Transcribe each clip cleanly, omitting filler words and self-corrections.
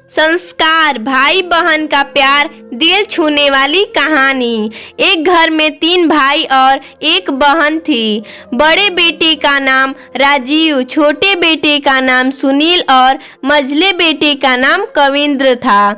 संस्कार, भाई बहन का प्यार, दिल छूने वाली कहानी। एक घर में 3 भाई और एक बहन थी। बड़े बेटे का नाम राजीव, छोटे बेटे का नाम सुनील और मझले बेटे का नाम कविंद्र था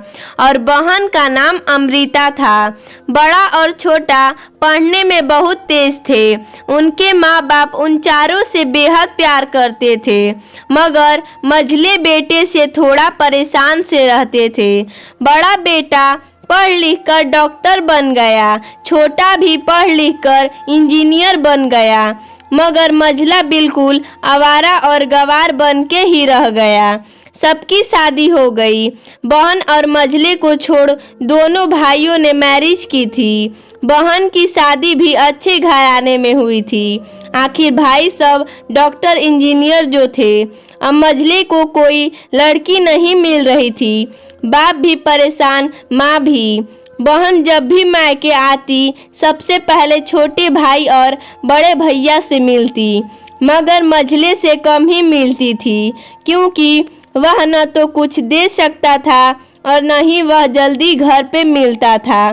और बहन का नाम अमृता था। बड़ा और छोटा पढ़ने में बहुत तेज थे। उनके माँ बाप उन चारों से बेहद प्यार करते थे, मगर मझले बेटे से थोड़ा परेशान से रहते थे। बड़ा बेटा पढ़ लिख कर डॉक्टर बन गया, छोटा भी पढ़ लिख कर इंजीनियर बन गया, मगर मझला बिल्कुल आवारा और गंवार बन के ही रह गया। सबकी शादी हो गई। बहन और मझले को छोड़ दोनों भाइयों ने मैरिज की थी। बहन की शादी भी अच्छे घराने में हुई थी। आखिर भाई सब डॉक्टर इंजीनियर जो थे। अब मझले को कोई लड़की नहीं मिल रही थी। बाप भी परेशान, माँ भी। बहन जब भी मायके आती सबसे पहले छोटे भाई और बड़े भैया से मिलती, मगर मझले से कम ही मिलती थी, क्योंकि वह न तो कुछ दे सकता था और न ही वह जल्दी घर पे मिलता था।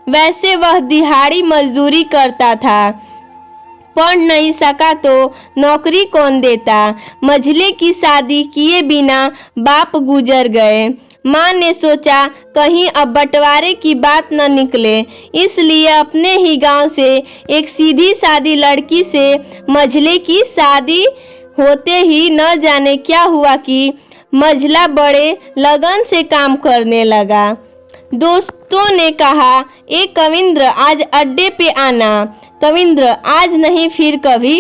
वैसे वह दिहाड़ी मजदूरी करता था। पढ़ नहीं सका तो नौकरी कौन देता। मझले की शादी किए बिना बाप गुजर गए। माँ ने सोचा कहीं अब बंटवारे की बात न निकले, इसलिए अपने ही गांव से एक सीधी सादी लड़की से मझले की शादी होते ही न जाने क्या हुआ कि मझला बड़े लगन से काम करने लगा। दोस्तों ने कहा, ए कविंद्र, आज अड्डे पे आना। कविंद्र, आज नहीं फिर कभी।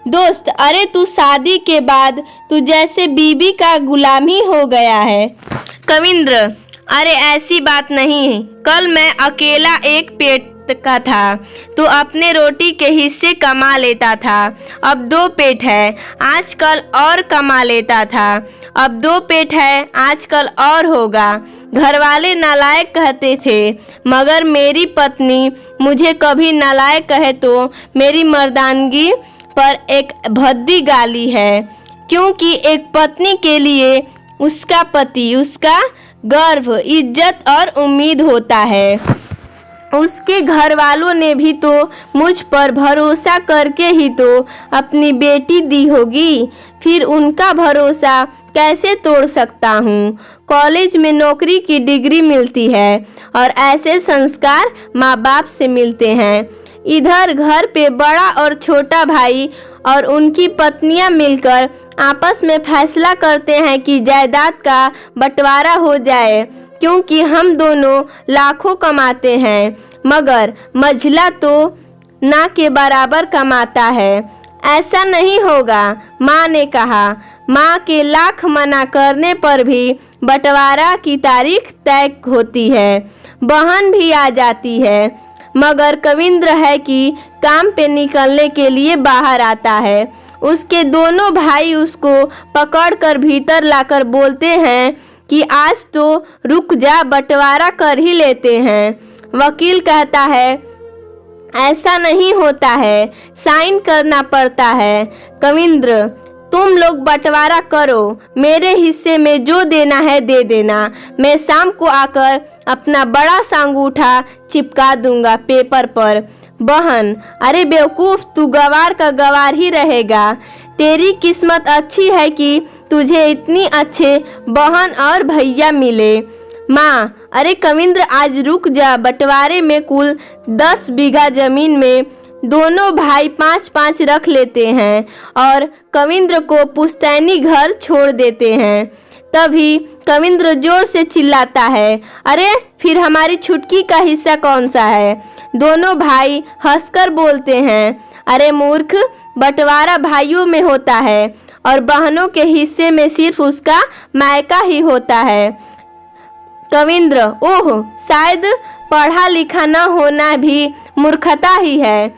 दोस्त, अरे तू शादी के बाद तू जैसे बीबी का गुलाम ही हो गया है। कविंद्र, अरे ऐसी बात नहीं है। कल मैं अकेला एक पेट का था, तो अपने रोटी के हिस्से कमा लेता था। अब 2 पेट है, आजकल और कमा लेता था। अब 2 पेट है, आजकल और होगा। घरवाले नालायक कहते थे, मगर मेरी पत्नी मुझे कभी नालायक कहे तो मेरी मर्दानगी पर एक भद्दी गाली है, क्योंकि एक पत्नी के लिए उसका पति उसका गर्व, इज्जत और उम्मीद होता है। उसके घर वालों ने भी तो मुझ पर भरोसा करके ही तो अपनी बेटी दी होगी, फिर उनका भरोसा कैसे तोड़ सकता हूँ। कॉलेज में नौकरी की डिग्री मिलती है और ऐसे संस्कार माँ बाप से मिलते हैं। इधर घर पे बड़ा और छोटा भाई और उनकी पत्नियां मिलकर आपस में फैसला करते हैं कि जायदाद का बंटवारा हो जाए, क्योंकि हम दोनों लाखों कमाते हैं, मगर मझला तो ना के बराबर कमाता है। ऐसा नहीं होगा, माँ ने कहा। माँ के लाख मना करने पर भी बंटवारा की तारीख तय होती है। बहन भी आ जाती है, मगर कविंद्र है कि काम पे निकलने के लिए बाहर आता है। उसके दोनों भाई उसको पकड़कर भीतर लाकर बोलते हैं कि आज तो रुक जा, बंटवारा कर ही लेते हैं। वकील कहता है, ऐसा नहीं होता है, साइन करना पड़ता है। कविंद्र, तुम लोग बंटवारा करो, मेरे हिस्से में जो देना है दे देना। मैं शाम को आकर अपना बड़ा सा अंगूठा चिपका दूंगा पेपर पर। बहन, अरे बेवकूफ, तू गवार का गवार ही रहेगा। तेरी किस्मत अच्छी है कि तुझे इतनी अच्छे बहन और भैया मिले। माँ, अरे कविंद्र, आज रुक जा। बंटवारे में कुल 10 बीघा जमीन में दोनों भाई 5-5 रख लेते हैं और कविंद्र को पुश्तैनी घर छोड़ देते हैं। तभी कविंद्र जोर से चिल्लाता है, अरे फिर हमारी छुटकी का हिस्सा कौन सा है? दोनों भाई हंसकर बोलते हैं, अरे मूर्ख, बंटवारा भाइयों में होता है और बहनों के हिस्से में सिर्फ उसका मायका ही होता है। कविंद्र, ओह, शायद पढ़ा लिखा न होना भी मूर्खता ही है।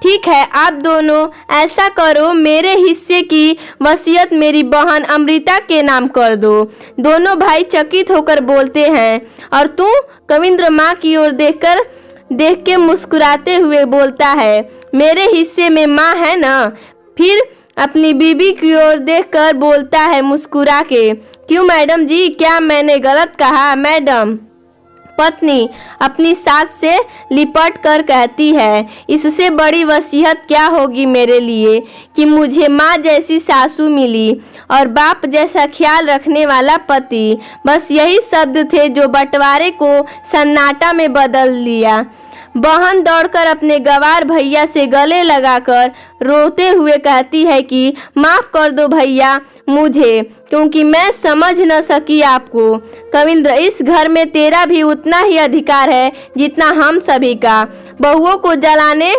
ठीक है, आप दोनों ऐसा करो, मेरे हिस्से की वसीयत मेरी बहन अमृता के नाम कर दो। दोनों भाई चकित होकर बोलते हैं, और तू? कविंद्र माँ की ओर देख के मुस्कुराते हुए बोलता है, मेरे हिस्से में माँ है ना। फिर अपनी बीबी की ओर देखकर बोलता है मुस्कुरा के, क्यों मैडम जी, क्या मैंने गलत कहा? मैडम पत्नी अपनी सास से लिपट कर कहती है, इससे बड़ी वसीयत क्या होगी मेरे लिए कि मुझे माँ जैसी सासू मिली और बाप जैसा ख्याल रखने वाला पति। बस यही शब्द थे जो बंटवारे को सन्नाटा में बदल दिया। बहन दौड़कर अपने गवार भैया से गले लगाकर रोते हुए कहती है कि माफ कर दो भैया मुझे, क्योंकि मैं समझ न सकी आपको। कविंद्र, इस घर में तेरा भी उतना ही अधिकार है जितना हम सभी का। बहुओं को जलाने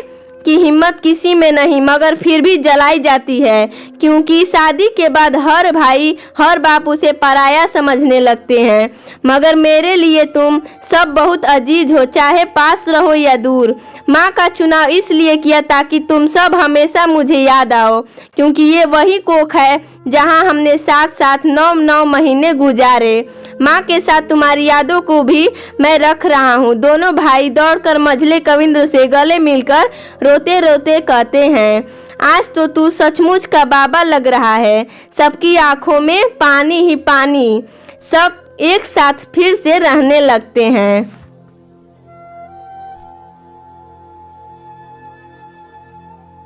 की हिम्मत किसी में नहीं, मगर फिर भी जलाई जाती है, क्योंकि शादी के बाद हर भाई हर बाप उसे पराया समझने लगते हैं। मगर मेरे लिए तुम सब बहुत अजीज हो, चाहे पास रहो या दूर। माँ का चुनाव इसलिए किया ताकि तुम सब हमेशा मुझे याद आओ, क्योंकि ये वही कोख है जहाँ हमने साथ साथ 9 महीने गुजारे। माँ के साथ तुम्हारी यादों को भी मैं रख रहा हूँ। दोनों भाई दौड़कर मंझले कविंद्र से गले मिलकर रोते रोते कहते हैं, आज तो तू सचमुच का बाबा लग रहा है। सबकी आंखों में पानी ही पानी। सब एक साथ फिर से रहने लगते हैं।